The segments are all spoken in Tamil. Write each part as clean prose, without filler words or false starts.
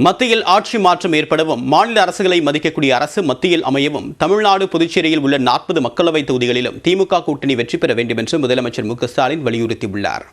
மத்தியில் ஆட்சி மாற்றம் ஏற்படவும் மாநில அரசுகளை மதிக்கக்கூடிய அரசு மத்தியில் அமையவும் தமிழ்நாடு புதுச்சேரியில் உள்ள 40 மக்களவைத் தொகுதிகளிலும் திமுக கூட்டணி வெற்றி பெற வேண்டும் என்று முதலமைச்சர் மு க ஸ்டாலின் வலியுறுத்தியுள்ளார்.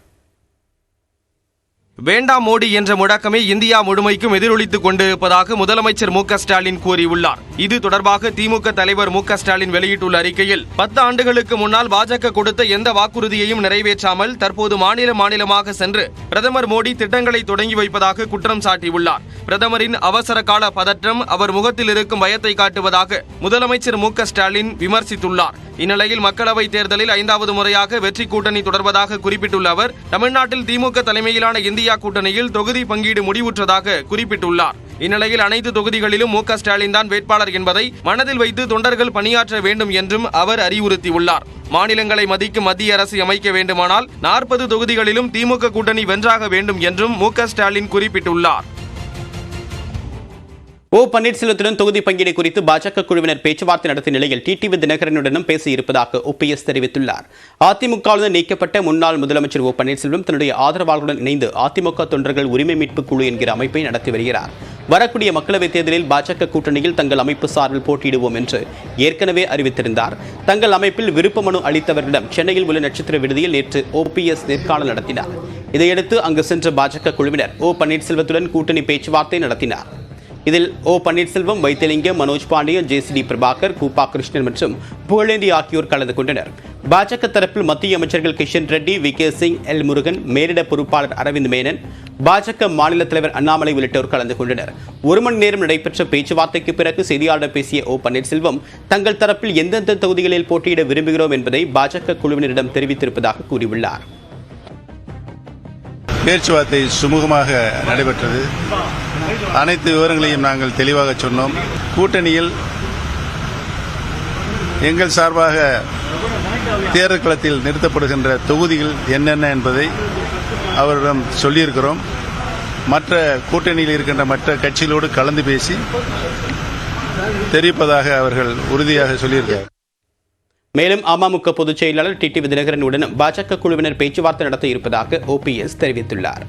வேண்டாம் மோடி என்ற முழக்கமே இந்தியா முழுமைக்கும் எதிரொலித்துக் கொண்டிருப்பதாக முதலமைச்சர் மு க ஸ்டாலின் கூறியுள்ளார். இது தொடர்பாக திமுக தலைவர் மு க ஸ்டாலின் வெளியிட்டுள்ள அறிக்கையில் 10 ஆண்டுகளுக்கு முன்னால் பாஜக கொடுத்த எந்த வாக்குறுதியையும் நிறைவேற்றாமல் தற்போது மாநிலமாக சென்று பிரதமர் மோடி திட்டங்களை தொடங்கி வைப்பதாக குற்றம் சாட்டியுள்ளார். பிரதமரின் அவசர கால பதற்றம் அவர் முகத்தில் இருக்கும் பயத்தை காட்டுவதாக முதலமைச்சர் மு க ஸ்டாலின் விமர்சித்துள்ளார். இந்நிலையில் மக்களவைத் தேர்தலில் 5வது முறையாக வெற்றி கூட்டணி தொடர்வதாக குறிப்பிட்டுள்ள அவர் தமிழ்நாட்டில் திமுக தலைமையிலான இந்தியா கூட்டணியில் தொகுதி பங்கீடு முடிவுற்றதாக குறிப்பிட்டுள்ளார். இந்நிலையில் அனைத்து தொகுதிகளிலும் மு க ஸ்டாலின் தான் வேட்பாளர் என்பதை மனதில் வைத்து தொண்டர்கள் பணியாற்ற வேண்டும் என்றும் அவர் அறிவுறுத்தியுள்ளார். மாநிலங்களை மதிக்கும் மத்திய அரசு அமைக்க வேண்டுமானால் 40 தொகுதிகளிலும் திமுக கூட்டணி வென்றாக வேண்டும் என்றும் மு க ஸ்டாலின் குறிப்பிட்டுள்ளார். ஓ பன்னீர்செல்வத்துடன் தொகுதி பங்கீடு குறித்து பாஜக குழுவினர் பேச்சுவார்த்தை நடத்திய நிலையில் டிடிவி தினகரனுடனும் பேசியிருப்பதாக OPS தெரிவித்துள்ளார். அதிமுகவுடன் நீக்கப்பட்ட முன்னாள் முதலமைச்சர் ஓ பன்னீர்செல்வம் தன்னுடைய ஆதரவாளர்களுடன் இணைந்து அதிமுக தொண்டர்கள் உரிமை மீட்பு குழு என்கிற அமைப்பை நடத்தி வருகிறார். வரக்கூடிய மக்களவைத் தேர்தலில் பாஜக கூட்டணியில் தங்கள் அமைப்பு சார்பில் போட்டியிடுவோம் என்று ஏற்கனவே அறிவித்திருந்தார். தங்கள் அமைப்பில் விருப்ப மனு அளித்தவர்களிடம் சென்னையில் உள்ள நட்சத்திர விடுதியில் நேற்று OPS நேர்காணல் நடத்தினார். இதையடுத்து அங்கு சென்ற பாஜக குழுவினர் ஓ பன்னீர்செல்வத்துடன் கூட்டணி பேச்சுவார்த்தை நடத்தினார். இதில் ஓ பன்னீர்செல்வம், வைத்திலிங்கம், மனோஜ் பாண்டியன், JCD பிரபாகர், கூப்பா கிருஷ்ணன் மற்றும் புகழேந்தி ஆகியோர் கலந்து கொண்டனர். பாஜக தரப்பில் மத்திய அமைச்சர்கள் கிஷன் ரெட்டி, VK சிங், L முருகன், மேலிட பொறுப்பாளர் அரவிந்த் மேனன், பாஜக மாநில தலைவர் அண்ணாமலை உள்ளிட்டோர் கலந்து கொண்டனர். 1 மணி நேரம் நடைபெற்ற பேச்சுவார்த்தைக்கு பிறகு செய்தியாளர் பேசிய ஓ பன்னீர்செல்வம் தங்கள் தரப்பில் எந்தெந்த தொகுதிகளில் போட்டியிட விரும்புகிறோம் என்பதை பாஜக குழுவினரிடம் தெரிவித்திருப்பதாக கூறியுள்ளார். பேச்சுவார்த்தை சுமூகமாக நடைபெற்றது. அனைத்து விவரங்களையும் நாங்கள் தெளிவாக சொன்னோம். கூட்டணியில் எங்கள் சார்பாக தேர்தல் களத்தில் நிறுத்தப்படுகின்ற தொகுதிகள் என்னென்ன என்பதை அவரிடம் சொல்லியிருக்கிறோம். மற்ற கூட்டணியில் இருக்கின்ற மற்ற கட்சிகளோடு கலந்து பேசி தெரிவிப்பதாக அவர்கள் உறுதியாக சொல்லியிருக்கிறார். மேலும் அமமுக பொதுச் செயலாளர் டிடிவி தினகரனுடனும் பாஜக குழுவினர் பேச்சுவார்த்தை நடத்த இருப்பதாக OPS தெரிவித்துள்ளார்.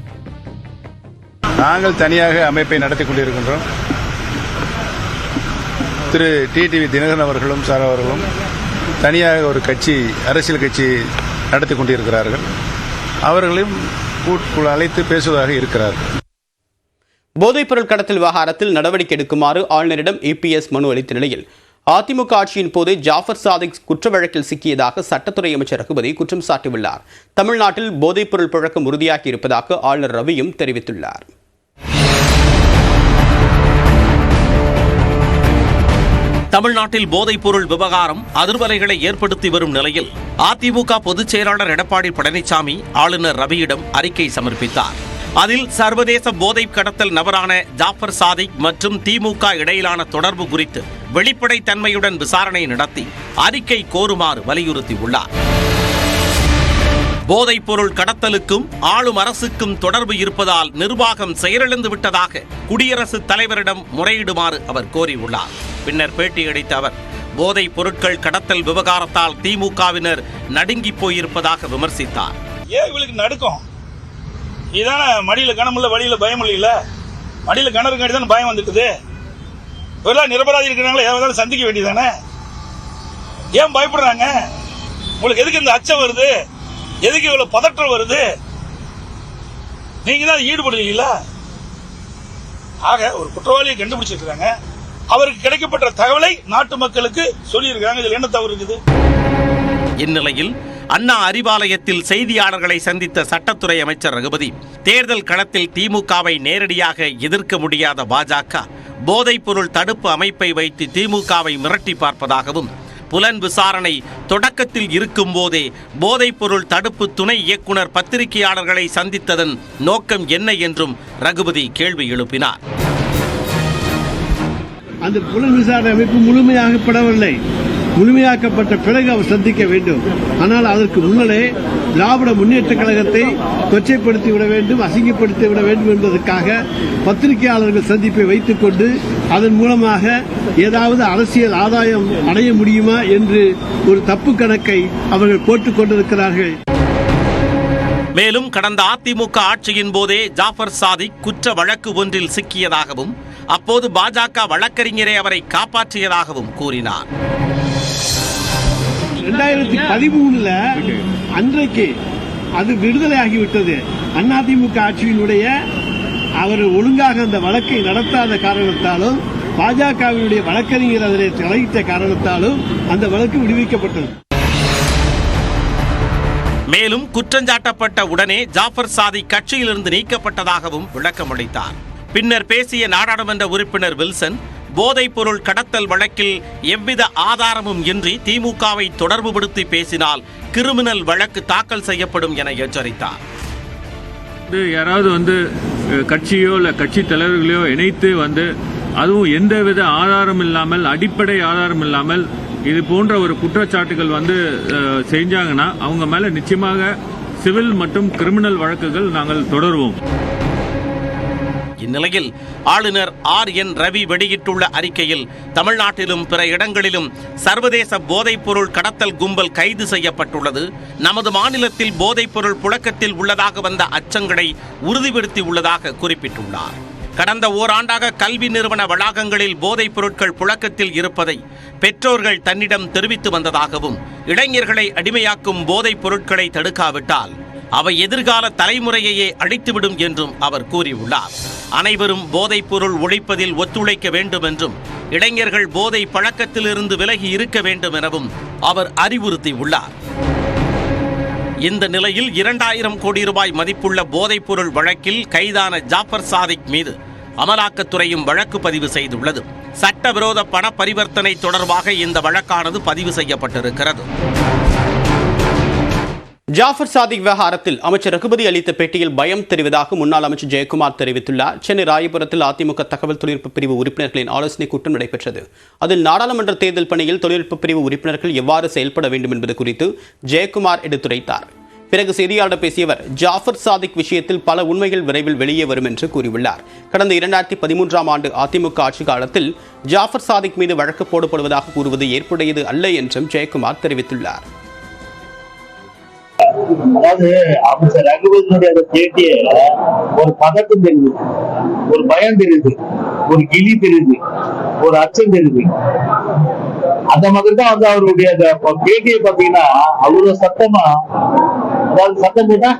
நாங்கள் தனியாக அமைப்பை நடத்திக் கொண்டிருக்கின்றோம். திரு டிடிவி தினகரன் அவர்களும் சார் அவர்களும் தனியாக ஒரு கட்சி, அரசியல் கட்சி நடத்தி கொண்டிருக்கிறார்கள். அவர்களையும் அழைத்து பேசுவதாக இருக்கிறார்கள். போதைப்பொருள் கடத்தல் விவகாரத்தில் நடவடிக்கை எடுக்குமாறு ஆளுநரிடம் EPS மனு அளித்த நிலையில் அதிமுக ஆட்சியின் போது ஜாஃபர் சாதிக் குற்ற வழக்கில் சிக்கியதாக சட்டத்துறை அமைச்சர் ரகுபதி குற்றம் சாட்டியுள்ளார். தமிழ்நாட்டில் போதைப்பொருள் புழக்கம் உறுதியாகி இருப்பதாக ஆளுநர் ரவியும் தெரிவித்துள்ளார். தமிழ்நாட்டில் போதைப்பொருள் விவகாரம் அதிர்வலைகளை ஏற்படுத்தி வரும் நிலையில் அதிமுக பொதுச் செயலாளர் எடப்பாடி பழனிசாமி ஆளுநர் ரவியிடம் அறிக்கை சமர்ப்பித்தார். அதில் சர்வதேச போதை கடத்தல் நபரான ஜாஃபர் சாதிக் மற்றும் திமுக இடையிலான தொடர்பு குறித்து வெளிப்படைத்தன்மையுடன் விசாரணை நடத்தி அறிக்கை கோருமாறு வலியுறுத்தியுள்ளார். போதைப் பொருள் கடத்தலுக்கும் ஆளும் அரசுக்கும் தொடர்பு இருப்பதால் நிர்வாகம் செயலிழந்து விட்டதாக குடியரசுத் தலைவரிடம் முறையிடுமாறு அவர் கோரியுள்ளார். பின்னர் பேட்டியளித்த அவர் போதைப் பொருட்கள் கடத்தல் விவகாரத்தால் திமுகவினர் நடுங்கி போயிருப்பதாக விமர்சித்தார். இதான மடியில கனமுள்ள வழியில பயம் இல்ல, மடியில கணக்கு தான் பயம் வந்துட்டுது. இவரெல்லாம் நிரபராதி இருக்கிறாங்களா, ஏதாவது சந்திக்க வேண்டியதானே? ஏன் பயப்படுறாங்க? உங்களுக்கு எதுக்கு இந்த அச்சம் வருது? எதுக்கு இவ்வளவு பதற்றம் வருது? நீங்க தான் ஈடுபடுவீங்களா? ஆக ஒரு குற்றவாளியை கண்டுபிடிச்சிருக்காங்க. அவருக்கு கிடைக்கப்பட்ட தகவலை நாட்டு மக்களுக்கு சொல்லியிருக்காங்க. இதுல என்ன தவறு இருக்குது? இந்நிலையில் அண்ணா அறிவாலயத்தில் செய்தியாளர்களை சந்தித்த சட்டத்துறை அமைச்சர் ரகுபதி தேர்தல் களத்தில் திமுகவை நேரடியாக எதிர்க்க முடியாத பாஜக போதைப் பொருள் தடுப்பு அமைப்பை வைத்து திமுகவை மிரட்டி பார்ப்பதாகவும் புலன் விசாரணை தொடக்கத்தில் இருக்கும் போதே போதைப் பொருள் தடுப்பு துணை இயக்குனர் பத்திரிகையாளர்களை சந்தித்ததன் நோக்கம் என்ன என்றும் ரகுபதி கேள்வி எழுப்பினார். அந்த புலன் விசாரணை அமைப்பு முழுமையாக்கப்படவில்லை. முழுமையாக்கப்பட்ட பிறகு அவர் சந்திக்க வேண்டும். ஆனால் அதற்கு முன்னரே திராவிட முன்னேற்ற கழகத்தை கொச்சைப்படுத்தி விட வேண்டும், அசிங்கப்படுத்தி விட வேண்டும் என்பதற்காக பத்திரிகையாளர்கள் சந்திப்பை வைத்துக் கொண்டு அதன் மூலமாக ஏதாவது அரசியல் ஆதாயம் அடைய முடியுமா என்று ஒரு தப்பு கணக்கை அவர்கள் போட்டுக் கொண்டிருக்கிறார்கள். மேலும் கடந்த அதிமுக ஆட்சியின் போதே ஜாஃபர் சாதிக் குற்ற வழக்கு ஒன்றில் சிக்கியதாகவும் அப்போது பாஜக வழக்கறிஞரே அவரை காப்பாற்றியதாகவும் கூறினார். 2013 அன்றைக்கு அது விடுதலையாகிவிட்டது. அதிமுக ஆட்சியினுடைய அவர் ஒழுங்காக அந்த வழக்கை நடத்தாத காரணத்தாலும் பாஜகவினுடைய வழக்கறிஞர் அதனை தலையிட்ட காரணத்தாலும் அந்த வழக்கு விடுவிக்கப்பட்டது. மேலும் குற்றஞ்சாட்டப்பட்ட உடனே ஜாஃபர் சாதிக் கட்சியிலிருந்து நீக்கப்பட்டதாகவும் விளக்கமளித்தார். பின்னர் பேசிய நாடாளுமன்ற உறுப்பினர் வில்சன் போதைப் பொருள் கடத்தல் வழக்கில் எவ்வித ஆதாரமும் இன்றி திமுகவை தொடர்புபடுத்தி பேசினால் கிரிமினல் வழக்கு தாக்கல் செய்யப்படும் என எச்சரித்தார். யாராவது கட்சியோ இல்ல கட்சி தலைவர்களையோ இணைத்து அதுவும் எந்தவித ஆதாரம் இல்லாமல், அடிப்படை ஆதாரம் இல்லாமல் இது போன்ற ஒரு குற்றச்சாட்டுகள் செஞ்சாங்கன்னா அவங்க மேல நிச்சயமாக சிவில் மற்றும் கிரிமினல் வழக்குகள் நாங்கள் தொடருவோம். இந்நிலையில் ஆளுநர் RN ரவி வெளியிட்டுள்ள அறிக்கையில் தமிழ்நாட்டிலும் பிற இடங்களிலும் சர்வதேச போதைப்பொருள் கடத்தல் கும்பல் கைது செய்யப்பட்டுள்ளது. நமது மாநிலத்தில் போதைப்பொருள் புழக்கத்தில் உள்ளதாக வந்த அச்சங்களை உறுதிப்படுத்தி உள்ளதாக குறிப்பிட்டுள்ளார். கடந்த ஓராண்டாக கல்வி நிறுவன வளாகங்களில் போதைப் பொருட்கள் புழக்கத்தில் இருப்பதை பெற்றோர்கள் தன்னிடம் தெரிவித்து வந்ததாகவும் இளைஞர்களை அடிமையாக்கும் போதைப் பொருட்களை தடுக்காவிட்டால் அவை எதிர்கால தலைமுறையையே அழித்துவிடும் என்றும் அவர் கூறியுள்ளார். அனைவரும் போதைப் பொருள் ஒழிப்பதில் ஒத்துழைக்க வேண்டும் என்றும் இளைஞர்கள் போதை பழக்கத்திலிருந்து விலகி இருக்க வேண்டும் எனவும் அவர் அறிவுறுத்தியுள்ளார். இந்த நிலையில் 2000 கோடி ரூபாய் மதிப்புள்ள போதைப் பொருள் வழக்கில் கைதான ஜாஃபர் சாதிக் மீது அமலாக்கத்துறையும் வழக்கு பதிவு செய்துள்ளது. சட்டவிரோத பண பரிவர்த்தனை தொடர்பாக இந்த வழக்கானது பதிவு செய்யப்பட்டிருக்கிறது. ஜாஃபர் சாதிக் விவகாரத்தில் அமைச்சர் ரகுபதி அளித்த பேட்டியில் பயம் தெரிவதாக முன்னாள் அமைச்சர் ஜெயக்குமார் தெரிவித்துள்ளார். சென்னை ராயபுரத்தில் அதிமுக தகவல் தொழில்நுட்ப பிரிவு உறுப்பினர்களின் ஆலோசனை கூட்டம் நடைபெற்றது. அதில் நாடாளுமன்ற தேர்தல் பணியில் தொழில்நுட்ப பிரிவு உறுப்பினர்கள் எவ்வாறு செயல்பட வேண்டும் என்பது குறித்து ஜெயக்குமார் எடுத்துரைத்தார். பிறகு செய்தியாளர் பேசிய அவர் ஜாஃபர் சாதிக் விஷயத்தில் பல உண்மைகள் விரைவில் வெளியே வரும் என்று கூறியுள்ளார். கடந்த 2013ஆம் ஆண்டு அதிமுக ஆட்சி காலத்தில் ஜாஃபர் சாதிக் மீது வழக்கு போடப்படுவதாக கூறுவது ஏற்புடையது அல்ல என்றும் ஜெயக்குமார் தெரிவித்துள்ளார். அதாவது அமைச்சர் ரகுபதியினுடைய அந்த பேட்டிய ஒரு பதட்டம் தெரியுது, ஒரு பயம் தெரியுது, ஒரு கிளி தெரியுது, ஒரு அச்சம் தெரியுது. அந்த மாதிரி தான் அவருடைய அந்த பேட்டியை பாத்தீங்கன்னா அவ்வளவு சத்தமா, அதாவது சத்தம் போட்டா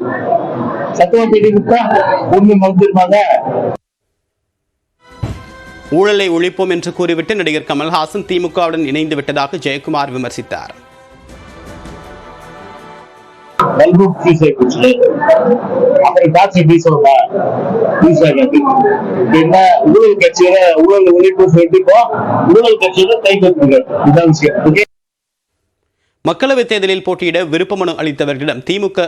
சத்தமா பேட்டி கொடுத்தா உண்மை மறந்துருப்பாங்க. ஊழலை ஒழிப்போம் என்று கூறிவிட்டு நடிகர் கமல்ஹாசன் திமுகவுடன் இணைந்து விட்டதாக ஜெயக்குமார் விமர்சித்தார். அப்புறம் காட்சி பேசுவாங்க ஊழல் கட்சியில ஊழல் ஒழிப்பு சொல்லிட்டு ஊழல் கட்சியில கை கட்டுங்க. மக்களவைத் தேர்தலில் போட்டியிட விருப்ப மனு அளித்தவர்களிடம் திமுக